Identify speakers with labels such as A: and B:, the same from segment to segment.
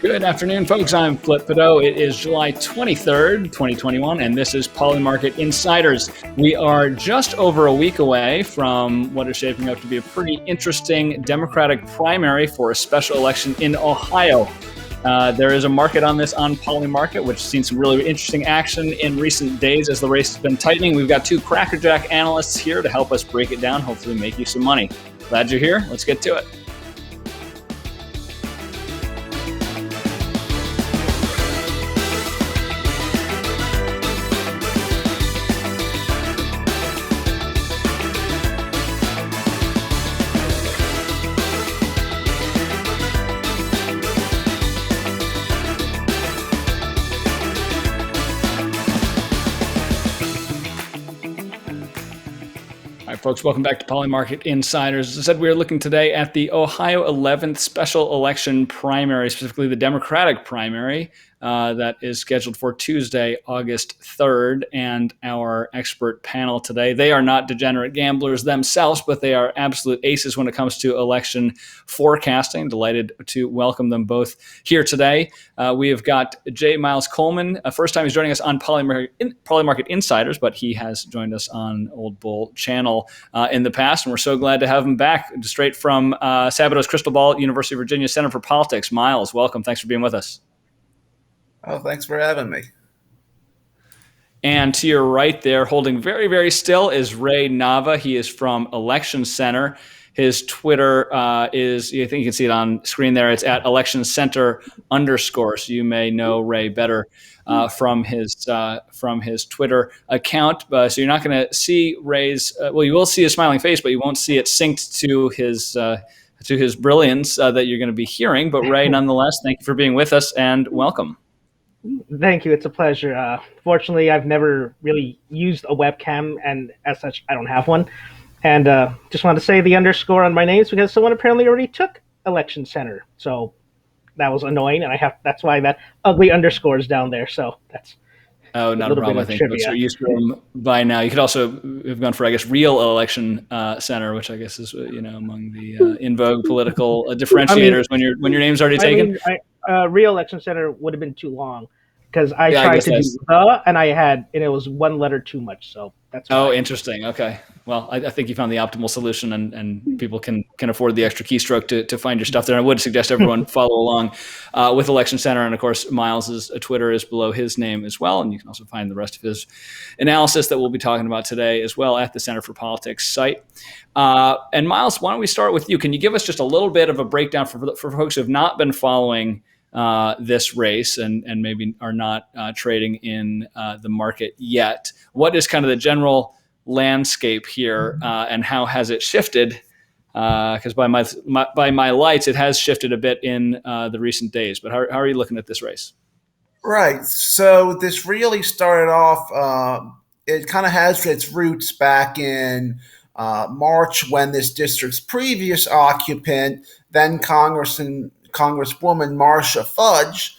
A: Good afternoon, folks. I'm Flip Pideaux. It is July 23rd, 2021, and this is Polymarket Insiders. We are just over a week away from what is shaping up to be a pretty interesting Democratic primary for a special election in Ohio. There is a market on this on Polymarket, which has seen some really interesting action in recent days as the race has been tightening. We've got two crackerjack analysts here to help us break it down, hopefully make you some money. Glad you're here. Let's get to it. Folks, welcome back to Polymarket Insiders. As I said, we are looking today at the Ohio 11th special election primary, specifically the Democratic primary that is scheduled for Tuesday, August 3rd. And our expert panel today, they are not degenerate gamblers themselves, but they are absolute aces when it comes to election forecasting. Delighted to welcome them both here today. We have got J. Miles Coleman. First time he's joining us on Polymarket Insiders, but he has joined us on Old Bull Channel in the past, and we're so glad to have him back straight from Sabato's Crystal Ball, University of Virginia Center for Politics. Miles, welcome. Thanks for being with us.
B: Oh, thanks for having me.
A: And to your right there, holding very, very still, is Ray Nava. He is from Election Center. His Twitter is, I think you can see it on screen there. It's at Election Center _. So you may know Ray better from his Twitter account. So you're not going to see Ray's. Well, you will see his smiling face, but you won't see it synced to his brilliance that you're going to be hearing. But Ray, nonetheless, thank you for being with us and welcome.
C: Thank you. It's a pleasure. Fortunately, I've never really used a webcam, and as such, I don't have one. And just wanted to say the underscore on my name is because someone apparently already took Election Center. So that was annoying, and that's why that ugly underscore is down there. So that's
A: not a problem. I think folks are used to them by now. You could also have gone for, I guess, Real Election Center, which I guess is among the in vogue political differentiators when your name's already taken.
C: Real Election Center would have been too long because I tried to do the, and it was one letter too much. So that's why.
A: Oh, interesting. Okay. Well, I think you found the optimal solution, and people can afford the extra keystroke to find your stuff there. I would suggest everyone follow along with Election Center. And of course, Miles's Twitter is below his name as well. And you can also find the rest of his analysis that we'll be talking about today as well at the Center for Politics site. And Miles, why don't we start with you? Can you give us just a little bit of a breakdown for folks who have not been following this race and maybe are not trading in the market yet? What is kind of the general landscape here, and how has it shifted? Because by my lights, it has shifted a bit in the recent days. But how are you looking at this race?
B: Right. So this really started off. It kind of has its roots back in March, when this district's previous occupant, then Congresswoman Marcia Fudge,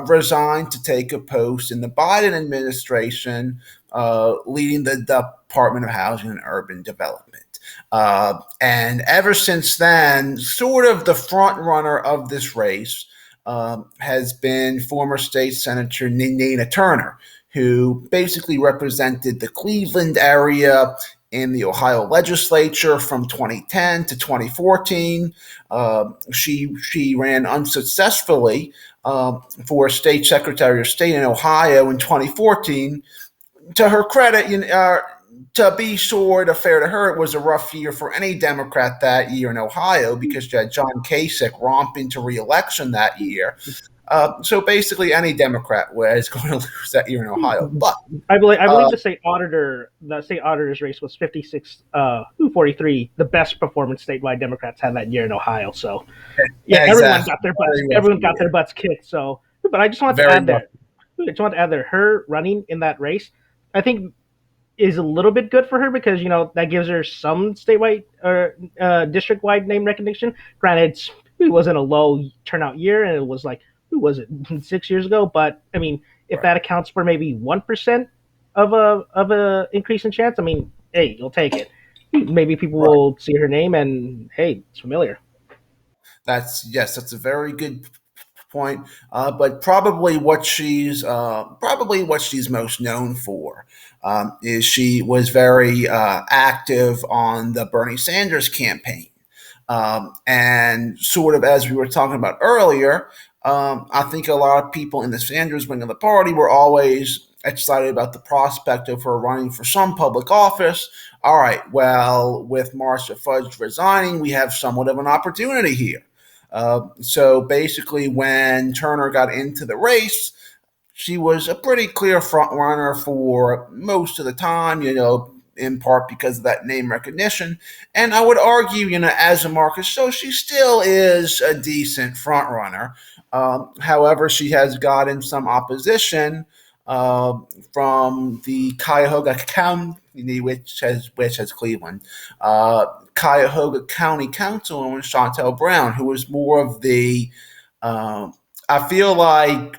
B: resigned to take a post in the Biden administration, leading the Department of Housing and Urban Development. And ever since then, sort of the front runner of this race has been former state senator Nina Turner, who basically represented the Cleveland area in the Ohio legislature from 2010 to 2014. She ran unsuccessfully for state secretary of state in Ohio in 2014. To her credit, to be sort of fair to her, it was a rough year for any Democrat that year in Ohio because you had John Kasich romp into re-election that year. So basically, any Democrat was going to lose that year in Ohio. But
C: I believe the state auditor's race was 56-43, the best performance statewide Democrats had that year in Ohio. So yeah, exactly. Everyone got their butts kicked. So, but I just want to add there, her running in that race, I think, is a little bit good for her because that gives her some statewide or district-wide name recognition. Granted, it wasn't a low turnout year, and it was like, who was it, 6 years ago? But I mean, if that accounts for maybe 1% of a increase in chance, I mean, hey, you'll take it. Maybe people will see her name and hey, it's familiar.
B: That's a very good point, but probably what she's most known for is she was very active on the Bernie Sanders campaign. And sort of as we were talking about earlier, I think a lot of people in the Sanders wing of the party were always excited about the prospect of her running for some public office. All right, well, with Marcia Fudge resigning, we have somewhat of an opportunity here. So basically, when Turner got into the race, she was a pretty clear front runner for most of the time, in part because of that name recognition. And I would argue, as a Marcus, so she still is a decent front runner. However, she has gotten some opposition from the Cuyahoga County, which has Cleveland, Cuyahoga County Councilwoman Shontel Brown, who was more of the, I feel like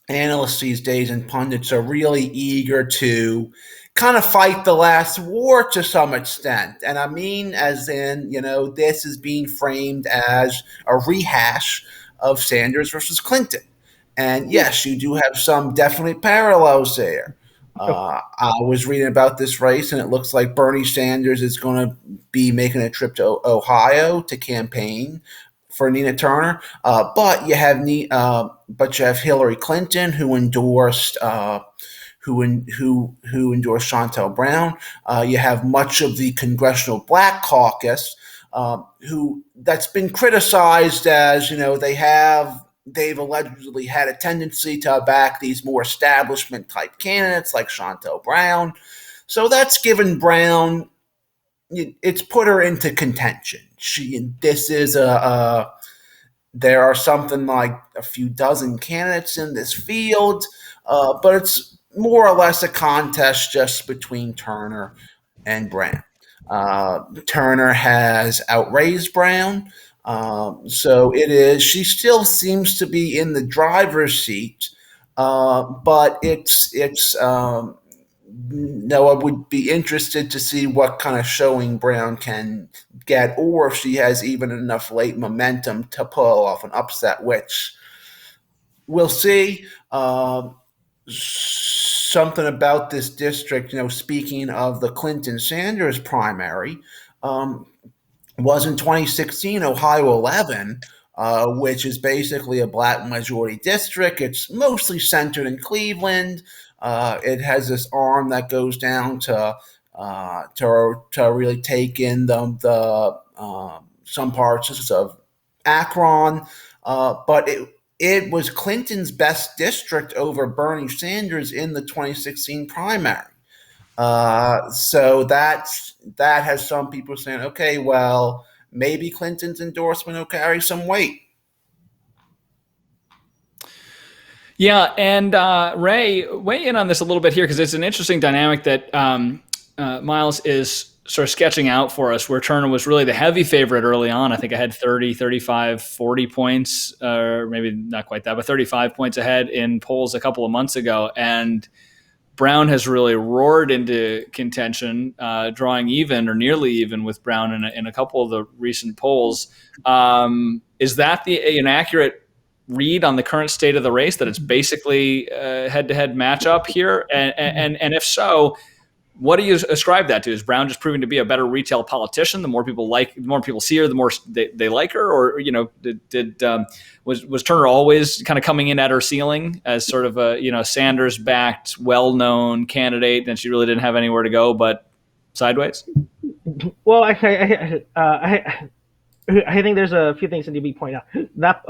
B: analysts these days and pundits are really eager to kind of fight the last war to some extent. And I mean, as in, this is being framed as a rehash of Sanders versus Clinton. And yes, you do have some definite parallels there. I was reading about this race, and it looks like Bernie Sanders is going to be making a trip to Ohio to campaign for Nina Turner, but you have Hillary Clinton, who endorsed Shontel Brown. You have much of the Congressional Black Caucus, who that's been criticized as they've allegedly had a tendency to back these more establishment type candidates like Shontel Brown. So that's given Brown, it's put her into contention. There are something like a few dozen candidates in this field, but it's more or less a contest just between Turner and Brown. Turner has outraised Brown, so she still seems to be in the driver's seat, but I would be interested to see what kind of showing Brown can get, or if she has even enough late momentum to pull off an upset, which we'll see. Something about this district, speaking of the Clinton-Sanders primary, was in 2016 Ohio 11, which is basically a black majority district. It's mostly centered in Cleveland. It has this arm that goes down to really take in the some parts of Akron, but it was Clinton's best district over Bernie Sanders in the 2016 primary. So that has some people saying, okay, well, maybe Clinton's endorsement will carry some weight.
A: Yeah, and Ray, weigh in on this a little bit here, because it's an interesting dynamic that Miles is sort of sketching out for us, where Turner was really the heavy favorite early on. I think I had 30, 35, 40 points, or maybe not quite that, but 35 points ahead in polls a couple of months ago. And Brown has really roared into contention, drawing even or nearly even with Brown in a couple of the recent polls. Is that an accurate read on the current state of the race, that it's basically a head-to-head matchup here? And if so, what do you ascribe that to? Is Brown just proving to be a better retail politician? The more people see her, the more they like her, or was Turner always kind of coming in at her ceiling as sort of a Sanders-backed, well-known candidate, and she really didn't have anywhere to go but sideways?
C: Well, I think there's a few things that need to be pointed out. That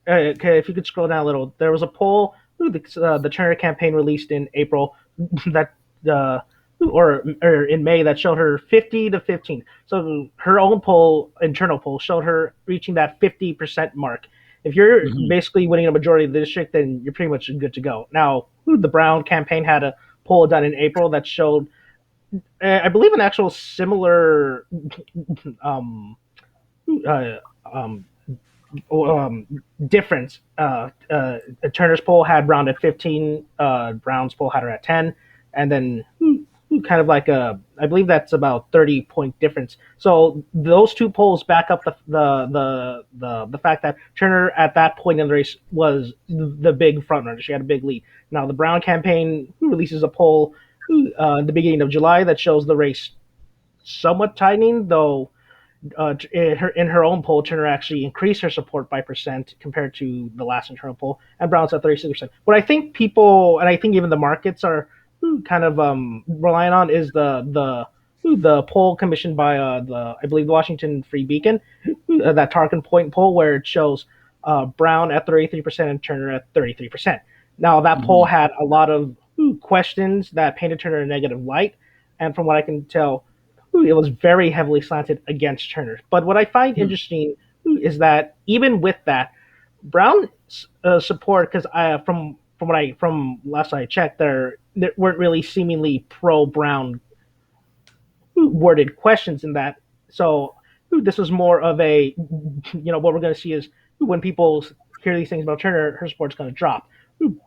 C: okay, if you could scroll down a little, there was a poll the Turner campaign released in April that. Or in May, that showed her 50 to 15. So her own internal poll, showed her reaching that 50% mark. If you're basically winning a majority of the district, then you're pretty much good to go. Now, the Brown campaign had a poll done in April that showed, I believe, an actual similar difference. Turner's poll had Brown at 15, Brown's poll had her at 10. And then kind of like I believe that's about 30-point difference. So those two polls back up the fact that Turner at that point in the race was the big front runner. She had a big lead. Now the Brown campaign releases a poll in the beginning of July that shows the race somewhat tightening, though in her own poll, Turner actually increased her support by percent compared to the last internal poll, and Brown's at 36%. What I think people, and I think even the markets are kind of relying on is the poll commissioned by I believe the Washington Free Beacon, that Tarkin Point poll where it shows Brown at 33% and Turner at 33%. Now that poll had a lot of questions that painted Turner in a negative light, and from what I can tell, it was very heavily slanted against Turner. But what I find interesting is that even with that, Brown's support, because from last I checked, there weren't really seemingly pro Brown worded questions in that. So this was more of a, what we're going to see is when people hear these things about Turner, her support's going to drop.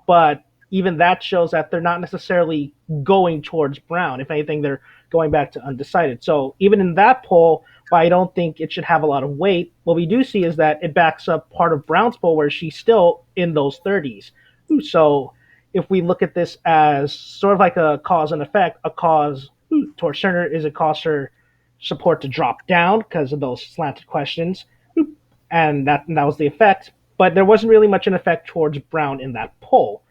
C: But even that shows that they're not necessarily going towards Brown. If anything, they're going back to undecided. So even in that poll, while I don't think it should have a lot of weight, what we do see is that it backs up part of Brown's poll where she's still in those 30s. So if we look at this as sort of like a cause and effect, a cause towards Turner is it caused her support to drop down because of those slanted questions, and that was the effect. But there wasn't really much an effect towards Brown in that poll.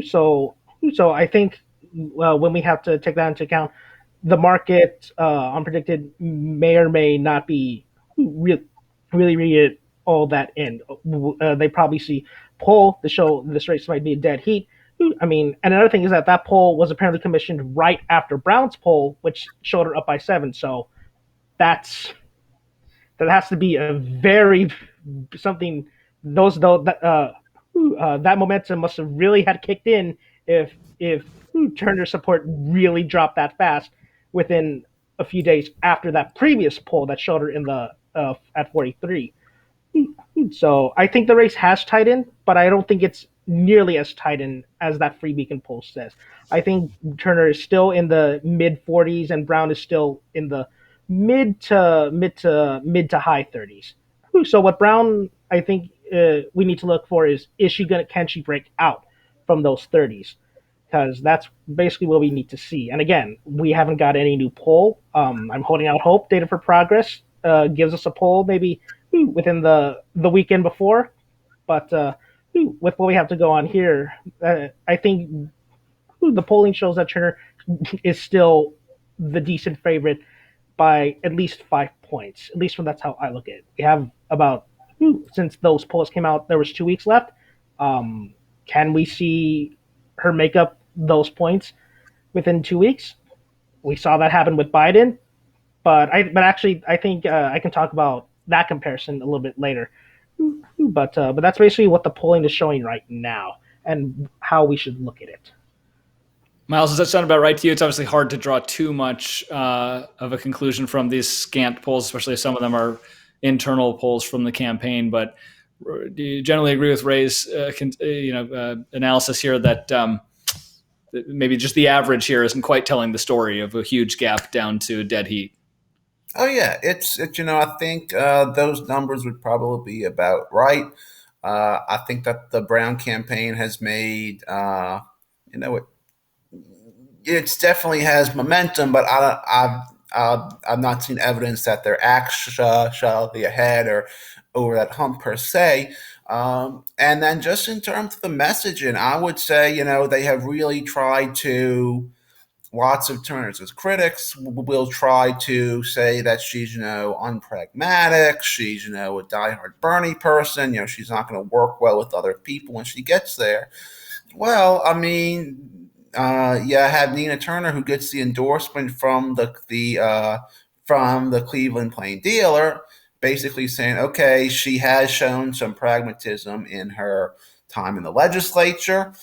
C: So I think when we have to take that into account, the market unpredicted may or may not be really all that in. They probably see poll to show this race might be a dead heat. I mean, and another thing is that poll was apparently commissioned right after Brown's poll, which showed her up by 7. So that has to be a very something. That momentum must have really had kicked in if Turner's support really dropped that fast within a few days after that previous poll that showed her in the at 43. So I think the race has tightened, but I don't think it's nearly as tightened as that Free Beacon poll says. I think Turner is still in the mid 40s and Brown is still in the mid to high 30s. So what Brown, I think we need to look for is can she break out from those 30s? Because that's basically what we need to see. And again, we haven't got any new poll. I'm holding out hope. Data for Progress gives us a poll maybe within the weekend before. But with what we have to go on here, I think the polling shows that Turner is still the decent favorite by at least 5 points. At least that's how I look at it. We have about, since those polls came out, there was 2 weeks left. Can we see her make up those points within 2 weeks? We saw that happen with Biden, but actually I think I can talk about that comparison a little bit later. But that's basically what the polling is showing right now and how we should look at it.
A: Miles, does that sound about right to you? It's obviously hard to draw too much of a conclusion from these scant polls, especially if some of them are internal polls from the campaign. But do you generally agree with Ray's analysis here that maybe just the average here isn't quite telling the story of a huge gap down to dead heat?
B: Oh yeah, it's I think those numbers would probably be about right. I think that the Brown campaign has made it definitely has momentum, but I've not seen evidence that they're actually ahead or over that hump per se. And then just in terms of the messaging, I would say they have really tried to. Lots of Turner's critics will try to say that she's unpragmatic. She's a diehard Bernie person. She's not going to work well with other people when she gets there. Well, I mean, have Nina Turner who gets the endorsement from the Cleveland Plain Dealer, basically saying, okay, she has shown some pragmatism in her time in the legislature.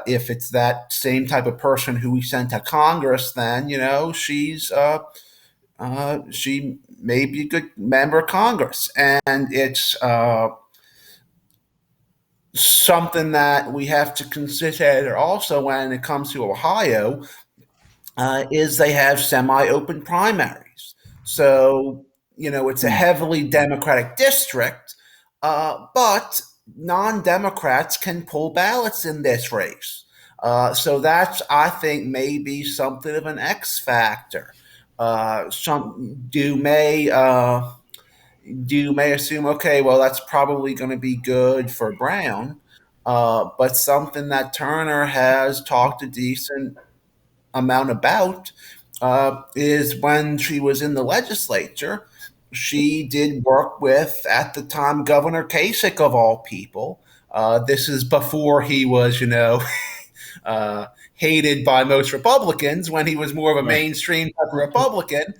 B: If it's that same type of person who we sent to Congress, then she's she may be a good member of Congress, and it's something that we have to consider also when it comes to Ohio. is they have semi-open primaries. So, it's a heavily Democratic district, but non-Democrats can pull ballots in this race. So that's, I think, maybe something of an X factor. Some you may assume, okay, well, that's probably going to be good for Brown, but something that Turner has talked a decent amount about is when she was in the legislature, she did work with, at the time, Governor Kasich, of all people. This is before he was, hated by most Republicans, when he was more of a mainstream type of Republican.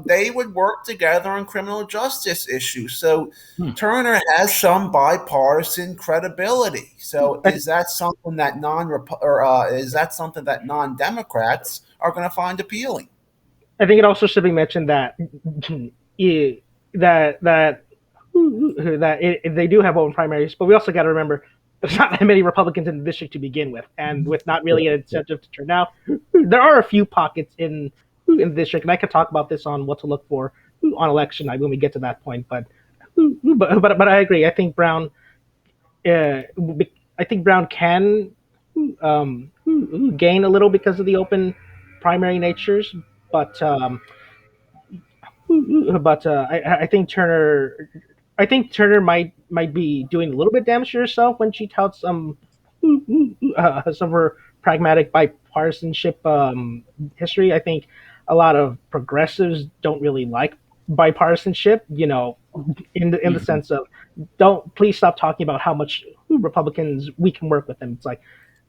B: They would work together on criminal justice issues. So Turner has some bipartisan credibility. So is that something that non-Democrats are going to find appealing?
C: I think it also should be mentioned that that that they do have open primaries, but we also got to remember there's not that many Republicans in the district to begin with, and with not really an incentive to turn out, there are a few pockets in the district, and I could talk about this on what to look for on election night when we get to that point. But I agree. I think Brown. I think Brown can gain a little because of the open primary natures, but I think Turner. I think Turner might be doing a little bit damage to herself when she touts some of her pragmatic bipartisanship history. I think a lot of progressives don't really like bipartisanship. In the sense of, don't please stop talking about how much Republicans we can work with them. It's like,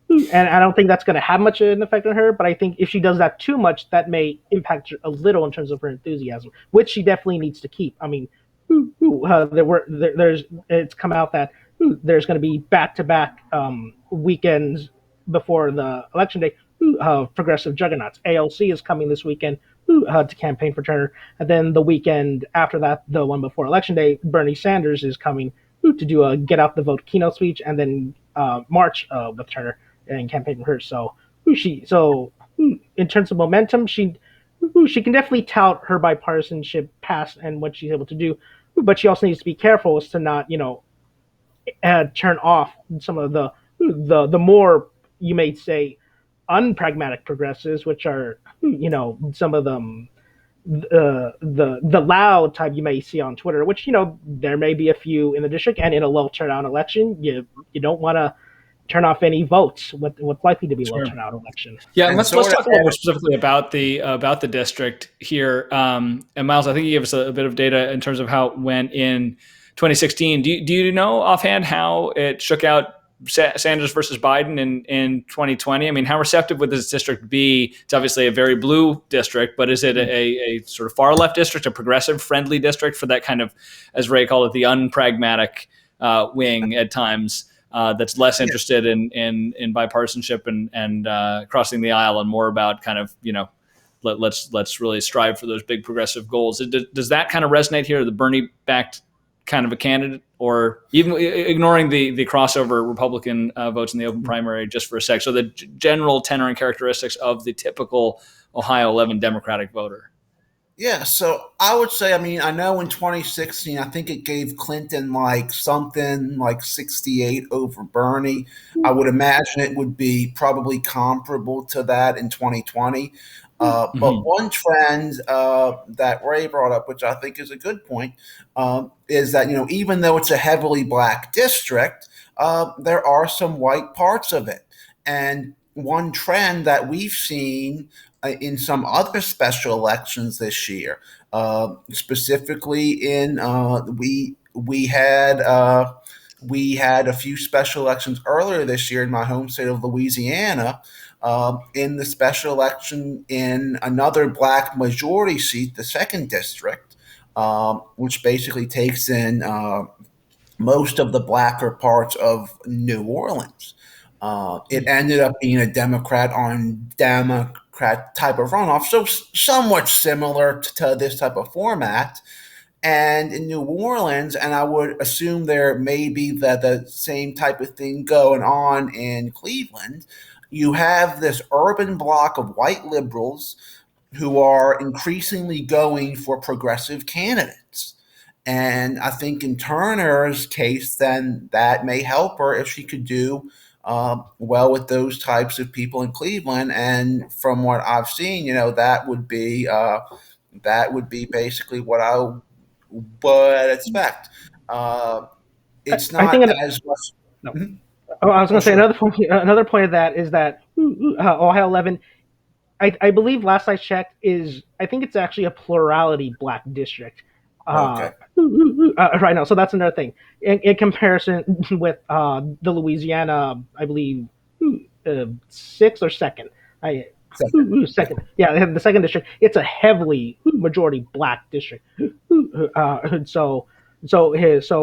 C: and I don't think that's going to have much of an effect on her. But I think if she does that too much, that may impact her a little in terms of her enthusiasm, which she definitely needs to keep. I mean, there's it's come out that there's going to be back-to-back weekends before the election day. Progressive juggernauts. ALC is coming this weekend to campaign for Turner, and then the weekend after that, the one before election day, Bernie Sanders is coming to do a get out the vote keynote speech, and then march with Turner and campaign for her. So in terms of momentum, she can definitely tout her bipartisanship past and what she's able to do, but she also needs to be careful as to not, turn off some of the more, you may say, unpragmatic progressives, which are, some of them, the loud type you may see on Twitter, which, there may be a few in the district, and in a low turnout election, you don't want to turn off any votes. What's likely to be a low turnout election.
A: Yeah, and let's talk a little more specifically about the district here. And Miles, I think you gave us a bit of data in terms of how it went in 2016. Do you know offhand how it shook out, Sanders versus Biden in 2020? I mean, how receptive would this district be? It's obviously a very blue district, but is it a sort of far left district, a progressive friendly district for that kind of, as Ray called it, the unpragmatic wing at times? That's less interested in bipartisanship and crossing the aisle, and more about kind of, let's really strive for those big progressive goals. Does that kind of resonate here? The Bernie-backed kind of a candidate, or even ignoring the crossover Republican votes in the open primary just for a sec? So the general tenor and characteristics of the typical Ohio 11 Democratic voter.
B: Yeah, so I would say, I know in 2016, I think it gave Clinton something like 68 over Bernie. I would imagine it would be probably comparable to that in 2020. But one trend that Ray brought up, which I think is a good point, is that, even though it's a heavily black district, there are some white parts of it. And one trend that we've seen in some other special elections this year, specifically in we had a few special elections earlier this year in my home state of Louisiana. In the special election in another black majority seat, the second district, which basically takes in most of the blacker parts of New Orleans. It ended up being a Democrat on Democrat type of runoff, so somewhat similar to this type of format. And in New Orleans, and I would assume there may be the same type of thing going on in Cleveland, you have this urban block of white liberals who are increasingly going for progressive candidates. And I think in Turner's case, then that may help her if she could do well with those types of people in Cleveland. And from what I've seen, that would be basically what I would expect. Uh, it's
C: I
B: not
C: think
B: as much.
C: no.
B: Mhm.
C: Oh, I was
B: Oh,
C: going to say
B: sure.
C: another point of that is that Ohio 11, I believe last I checked is I think it's actually a plurality black district
B: Okay.
C: right now. So that's another thing in comparison with the Louisiana, I believe sixth or second. I
B: Second. Yeah.
C: second, yeah, the second district. It's a heavily majority black district. So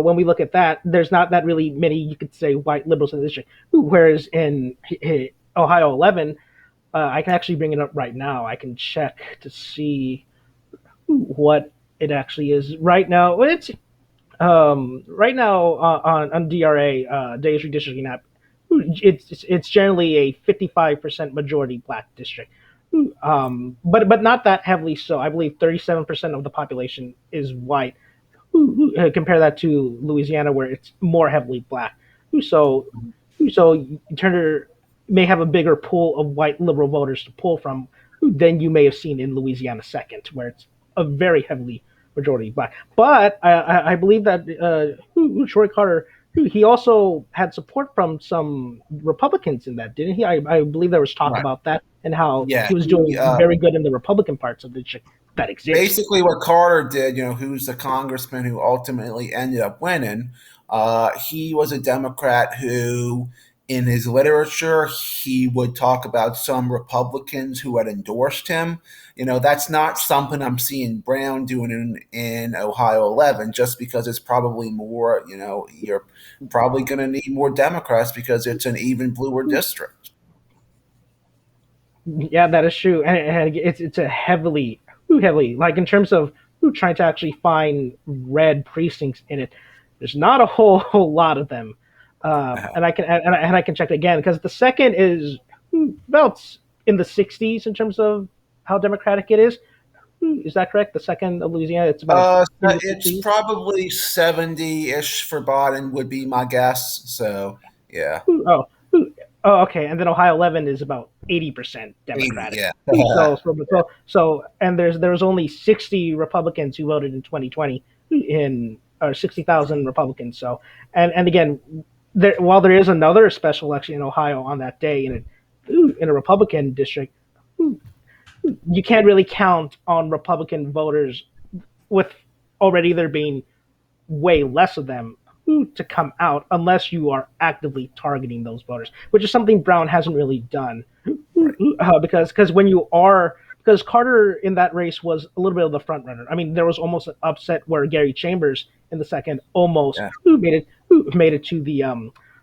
C: when we look at that, there's not that really many you could say white liberals in the district. Whereas in Ohio 11, I can actually bring it up right now. I can check to see what it actually is right now. It's right now on DRA Days Redistricting app. It's generally a 55% majority black district, but not that heavily so. I believe 37% of the population is white. Compare that to Louisiana, where it's more heavily black. So so Turner may have a bigger pool of white liberal voters to pull from than you may have seen in Louisiana second, where it's a very heavily majority black. But I believe that Troy Carter, he also had support from some Republicans in that, didn't he? I believe there was talk
B: Right.
C: about that and how
B: Yeah.
C: he was doing very good in the Republican parts of the district that exist.
B: Basically what Carter did, who's the congressman who ultimately ended up winning, he was a Democrat who, in his literature, he would talk about some Republicans who had endorsed him. That's not something I'm seeing Brown doing in Ohio 11, just because it's probably more, you're probably going to need more Democrats because it's an even bluer district.
C: Yeah, that is true, and it's a heavily like in terms of trying to actually find red precincts in it. There's not a whole lot of them, and I can check again because the second is about in the 60s in terms of how democratic it is. Is that correct? The second of Louisiana, it's about in the
B: It's
C: 60s.
B: probably 70-ish for Biden would be my guess. So yeah,
C: Oh, oh, okay. And then Ohio 11 is about 80%
B: 80.
C: Democratic.
B: Yeah.
C: And there was only 60 Republicans who voted in 2020 in or 60,000 Republicans. So and again, while there is another special election in Ohio on that day in a Republican district, you can't really count on Republican voters with already there being way less of them to come out unless you are actively targeting those voters, which is something Brown hasn't really done. Because when you are because Carter in that race was a little bit of the front runner. I mean, there was almost an upset where Gary Chambers in the second almost
B: Yeah.
C: made it to the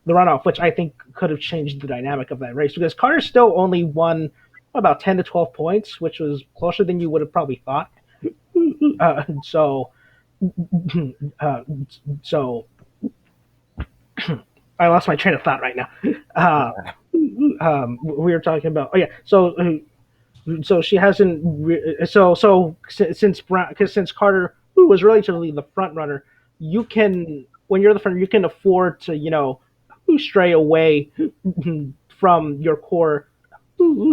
C: runoff, which I think could have changed the dynamic of that race because Carter still only won about 10 to 12 points, which was closer than you would have probably thought. So uh, so I lost my train of thought right now. Uh, we were talking about so she hasn't since Brown because since Carter who was relatively the front runner, you can when you're the front you can afford to stray away from your core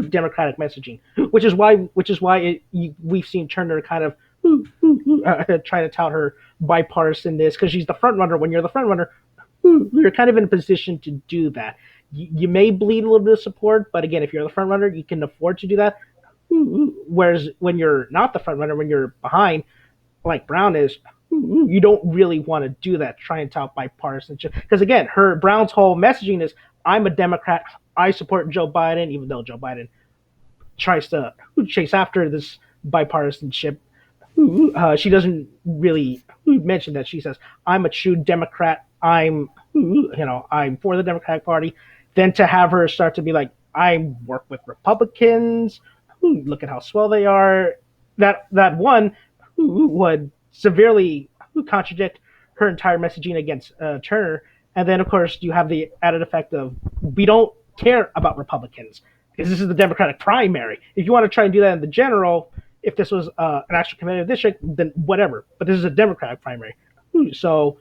C: democratic messaging, we've seen Turner kind of trying to tout her bipartisanness because she's the front runner. When you're the front runner, you're kind of in a position to do that. You may bleed a little bit of support, but again, if you're the front runner, you can afford to do that. Whereas when you're not the front runner, when you're behind, like Brown is, you don't really want to do that. Try and tout bipartisanship because again, her Brown's whole messaging is, "I'm a Democrat. I support Joe Biden," even though Joe Biden tries to chase after this bipartisanship. She doesn't really mention that. She says, "I'm a true Democrat. I'm for the Democratic Party." Then to have her start to be like, "I work with Republicans. Look at how swell they are." That one would severely contradict her entire messaging against Turner. And then, of course, you have the added effect of we don't care about Republicans because this is the Democratic primary. If you want to try and do that in the general, if this was an actual competitive district, then whatever. But this is a Democratic primary. So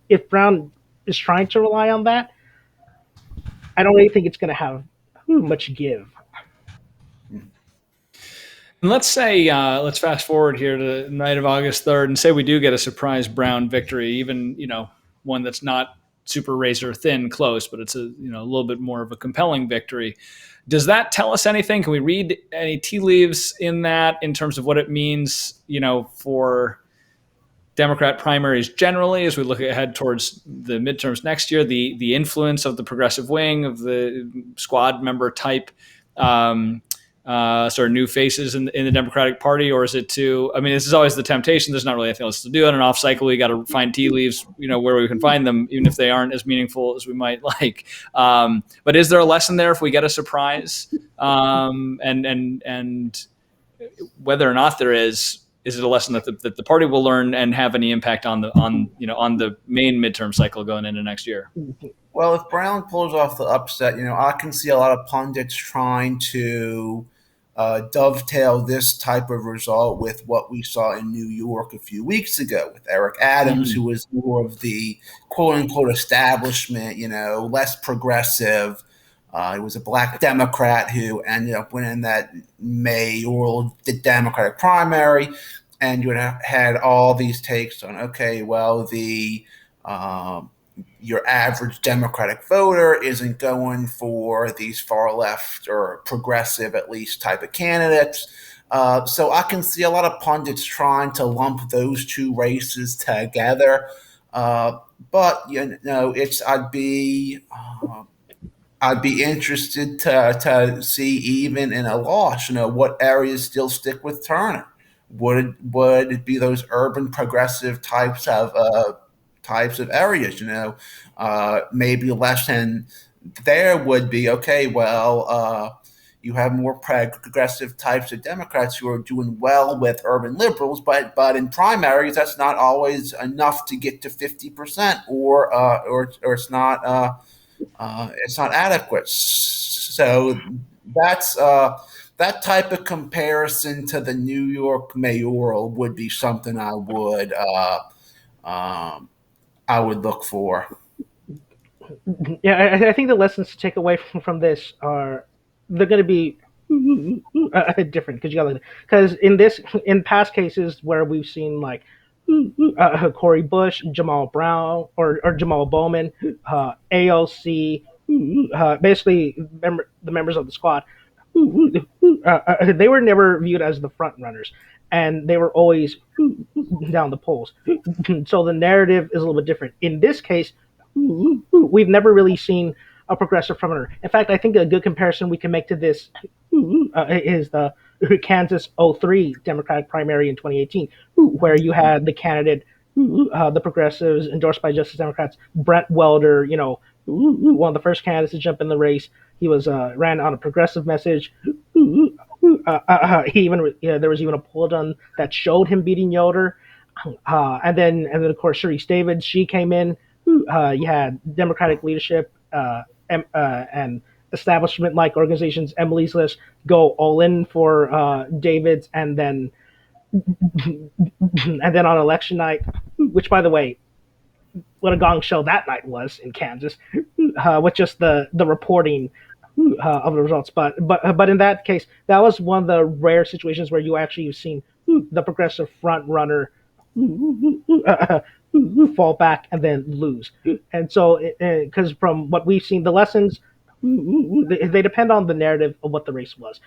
C: if Brown is trying to rely on that, I don't really think it's going to have much give.
A: And let's say, let's fast forward here to the night of August 3rd and say we do get a surprise Brown victory, even, one that's not super razor thin close, but it's a little bit more of a compelling victory. Does that tell us anything? Can we read any tea leaves in that in terms of what it means, for Democrat primaries generally as we look ahead towards the midterms next year, the influence of the progressive wing, of the squad member type sort of new faces in the Democratic Party, or is it this is always the temptation. There's not really anything else to do in an off cycle. You got to find tea leaves, where we can find them, even if they aren't as meaningful as we might like. But is there a lesson there if we get a surprise? And whether or not there is it a lesson that the party will learn and have any impact on the main midterm cycle going into next year?
B: Well, if Brown pulls off the upset, I can see a lot of pundits trying to dovetail this type of result with what we saw in New York a few weeks ago with Eric Adams, who was more of the quote-unquote establishment, less progressive. He was a black Democrat who ended up winning that mayoral Democratic primary, and you had all these takes on, okay, well, your average Democratic voter isn't going for these far left or progressive, at least, type of candidates. So I can see a lot of pundits trying to lump those two races together. But I'd be interested to see, even in a loss, what areas still stick with Turner. Would it be those urban progressive types of areas? Maybe less than there would be. Okay, well, you have more progressive types of Democrats who are doing well with urban liberals, but in primaries that's not always enough to get to 50%, or it's not. It's not adequate. So that's that type of comparison to the New York mayoral would be something I would look for.
C: Yeah, I think the lessons to take away from this they're going to be different because in past cases where we've seen like Cori Bush, Jamal Brown, or Jamal Bowman, AOC, basically the members of the squad, they were never viewed as the front runners, and they were always down the polls. So the narrative is a little bit different. In this case, we've never really seen a progressive front runner. In fact, I think a good comparison we can make to this is the Kansas 03 Democratic primary in 2018, where you had the candidate, the progressives endorsed by Justice Democrats, Brent Welder, one of the first candidates to jump in the race. He was ran on a progressive message. There was even a poll done that showed him beating Yoder. And then of course Sharice Davids, she came in. You had Democratic leadership and establishment-like organizations, Emily's List, go all in for Davids, and then on election night, which, by the way, what a gong show that night was in Kansas, with just the reporting of the results. But in that case, that was one of the rare situations where you've seen the progressive front runner fall back and then lose. And so, because from what we've seen, the lessons, they depend on the narrative of what the race was.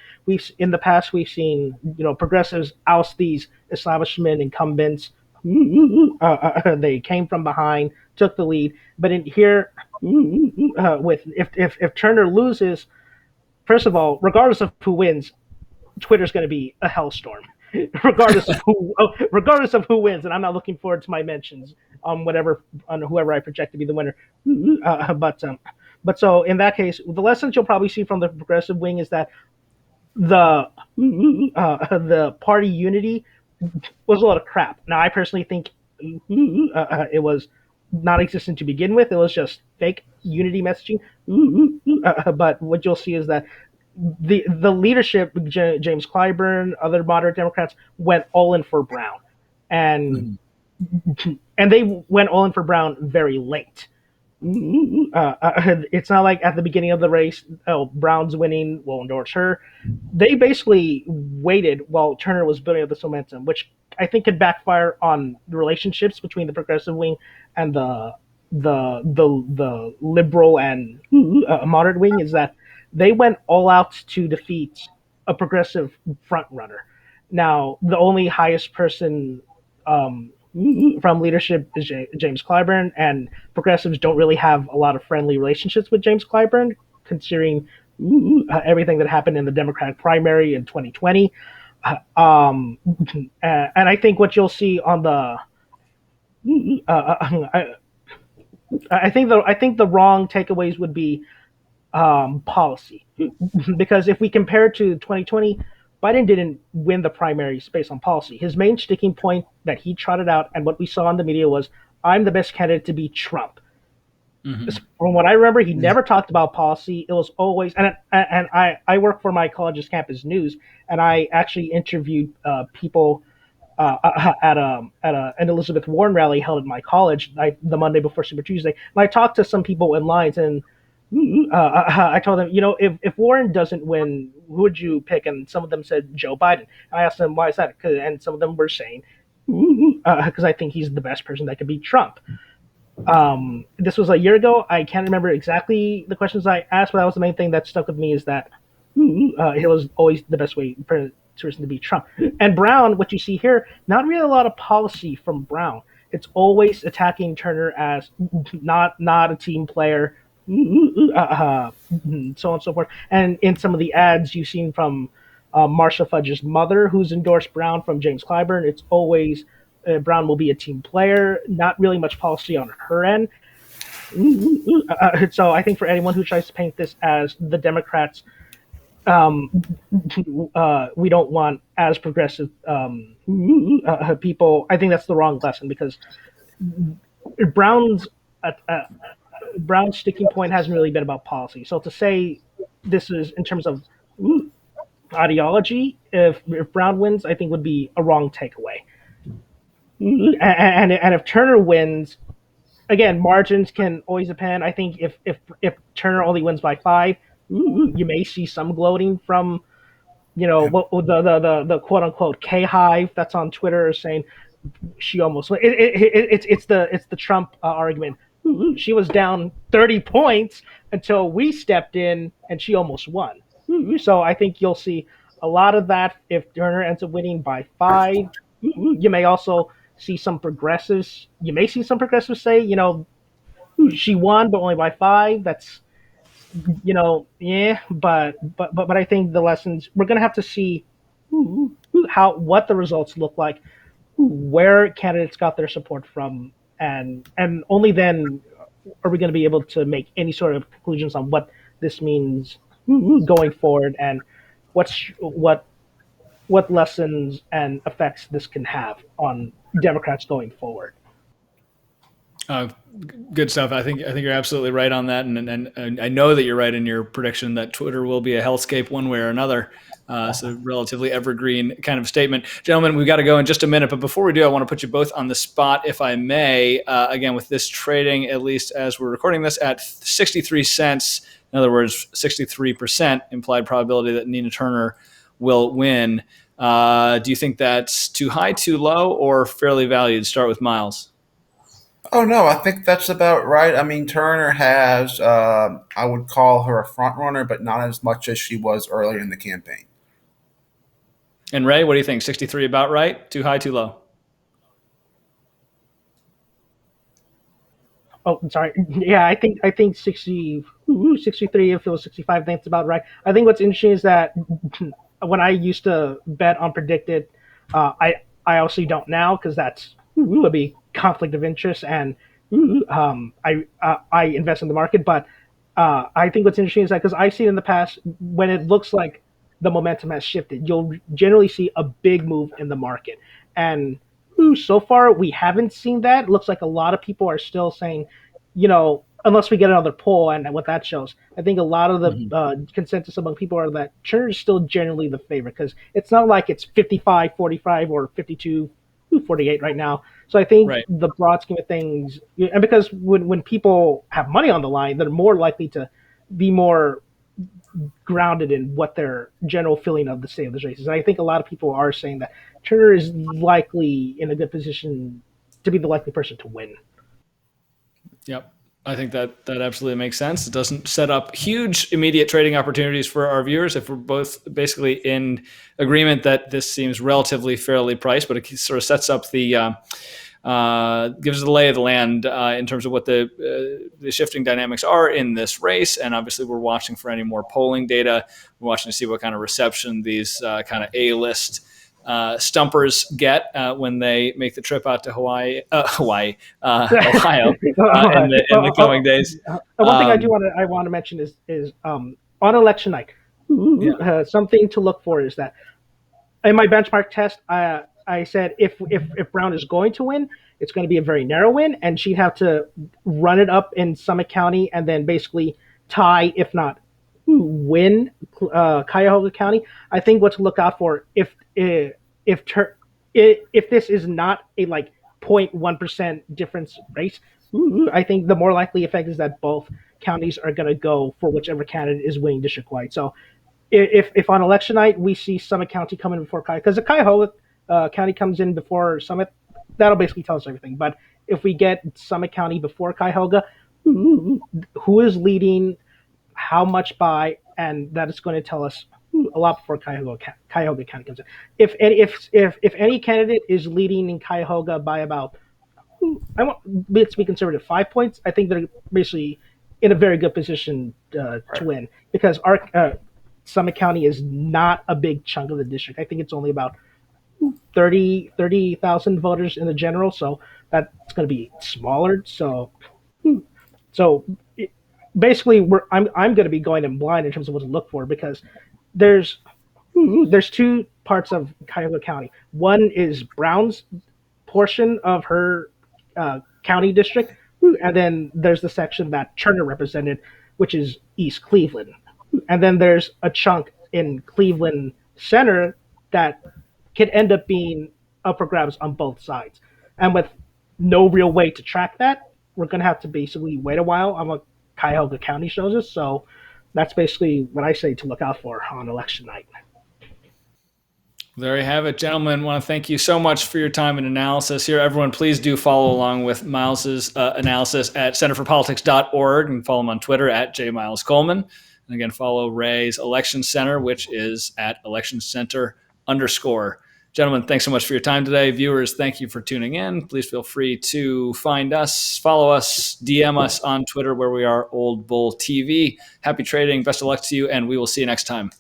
C: In the past we've seen progressives oust these establishment incumbents. They came from behind, took the lead. But in here, if Turner loses, first of all, regardless of who wins, Twitter's going to be a hellstorm. regardless of who wins, and I'm not looking forward to my mentions on whoever I project to be the winner. But so in that case, the lessons you'll probably see from the progressive wing is that the party unity was a lot of crap. Now, I personally think it was non-existent to begin with. It was just fake unity messaging. But what you'll see is that the leadership, James Clyburn, other moderate Democrats, went all in for Brown, and they went all in for Brown very late. It's not like at the beginning of the race, oh, Brown's winning, we'll endorse her. They basically waited while Turner was building up this momentum, which I think could backfire on the relationships between the progressive wing and the liberal and moderate wing. Is that they went all out to defeat a progressive front runner. Now, the only highest person from leadership is James Clyburn, and progressives don't really have a lot of friendly relationships with James Clyburn, considering everything that happened in the Democratic primary in 2020. And I think what you'll see on the, I think the wrong takeaways would be policy, because if we compare it to 2020, Biden didn't win the primaries based on policy. His main sticking point that he trotted out and what we saw in the media was, I'm the best candidate to beat Trump. From what I remember, he never talked about policy. It was always, and I work for my college's campus news, and I actually interviewed people at an Elizabeth Warren rally held at my college the Monday before Super Tuesday. And I talked to some people in lines, and I told them, if Warren doesn't win, who would you pick? And some of them said Joe Biden. I asked them, why is that? And some of them were saying, because I think he's the best person that could beat Trump. This was a year ago. I can't remember exactly the questions I asked, but that was the main thing that stuck with me, is that it was always the best way person to beat Trump. And Brown, what you see here, not really a lot of policy from Brown. It's always attacking Turner as not a team player, so on and so forth. And in some of the ads you've seen from Marcia Fudge's mother, who's endorsed Brown, from James Clyburn, it's always Brown will be a team player, not really much policy on her end. So I think for anyone who tries to paint this as the Democrats, we don't want as progressive people, I think that's the wrong lesson, because Brown's sticking point hasn't really been about policy. So to say this is in terms of ideology, if Brown wins, I think would be a wrong takeaway. And if Turner wins, again, margins can always depend. I think if Turner only wins by 5, you may see some gloating from, the quote unquote K Hive that's on Twitter saying she almost won. It's the Trump argument. She was down 30 points until we stepped in and she almost won. So I think you'll see a lot of that if Turner ends up winning by 5. You may also see some progressives. You may see some progressives say, she won, but only by 5. That's, yeah. But I think the lessons, we're gonna have to see what the results look like, where candidates got their support from, and only then are we going to be able to make any sort of conclusions on what this means going forward, and what lessons and effects this can have on Democrats going forward.
A: Good stuff. I think you're absolutely right on that, and I know that you're right in your prediction that Twitter will be a hellscape one way or another. So relatively evergreen kind of statement. Gentlemen, we've got to go in just a minute, but before we do, I want to put you both on the spot, if I may. Again, with this trading, at least as we're recording this, at 63 cents, in other words, 63% implied probability that Nina Turner will win. Do you think that's too high, too low, or fairly valued? Start with Miles.
B: Oh, no, I think that's about right. I mean, Turner has, I would call her a front runner, but not as much as she was earlier in the campaign.
A: And Ray, what do you think? 63 about right? Too high, too low?
C: Oh, I'm sorry. Yeah, I think 63. If it was 65, I think it's about right. I think what's interesting is that when I used to bet on predicted, I obviously don't now, because that's would be conflict of interest, and I invest in the market. But I think what's interesting is that, because I've seen in the past, when it looks like the momentum has shifted, you'll generally see a big move in the market. And So far, we haven't seen that. It looks like a lot of people are still saying, unless we get another poll and what that shows, I think a lot of the consensus among people are that Turner is still generally the favorite because it's not like it's 55-45 or 52-48 right now. So I think
A: Right.
C: the broad scheme of things, and because when people have money on the line, they're more likely to be more grounded in what their general feeling of the state of this race is. And I think a lot of people are saying that Turner is likely in a good position to be the likely person to win.
A: Yep. I think that absolutely makes sense. It doesn't set up huge immediate trading opportunities for our viewers if we're both basically in agreement that this seems relatively fairly priced, but it sort of sets up the gives us the lay of the land in terms of what the shifting dynamics are in this race. And obviously, we're watching for any more polling data. We're watching to see what kind of reception these kind of A-list stumpers get when they make the trip out to Ohio in the coming days.
C: One thing I want to mention is on election night, something to look for is that in my benchmark test, I said if Brown is going to win, it's going to be a very narrow win, and she'd have to run it up in Summit County and then basically tie, if not win, Cuyahoga County. I think what to look out for if this is not a 0.1% difference race, I think the more likely effect is that both counties are going to go for whichever candidate is winning district-wide. So if on election night we see Summit County coming before Cuyahoga, because the Cuyahoga County comes in before Summit, that'll basically tell us everything. But if we get Summit County before Cuyahoga, who is leading, how much by, and that is going to tell us a lot before Cuyahoga County comes in. If any candidate is leading in Cuyahoga by about, let's be conservative, 5 points, I think they're basically in a very good position to win, because our Summit County is not a big chunk of the district. I think it's only about 30,000 voters in the general, so that's going to be smaller. So basically, I'm going to be going in blind in terms of what to look for, because there's two parts of Cuyahoga County. One is Brown's portion of her county district, and then there's the section that Turner represented, which is East Cleveland. And then there's a chunk in Cleveland Center that could end up being up for grabs on both sides. And with no real way to track that, we're going to have to basically wait a while on what Cuyahoga County shows us. So that's basically what I say to look out for on election night.
A: There you have it, gentlemen. I want to thank you so much for your time and analysis here. Everyone, please do follow along with Miles's analysis at centerforpolitics.org, and follow him on Twitter at jmilescoleman. And again, follow Ray's Election Center, which is at electioncenter_. Gentlemen, thanks so much for your time today. Viewers, thank you for tuning in. Please feel free to find us, follow us, DM us on Twitter, where we are Old Bull TV. Happy trading. Best of luck to you, and we will see you next time.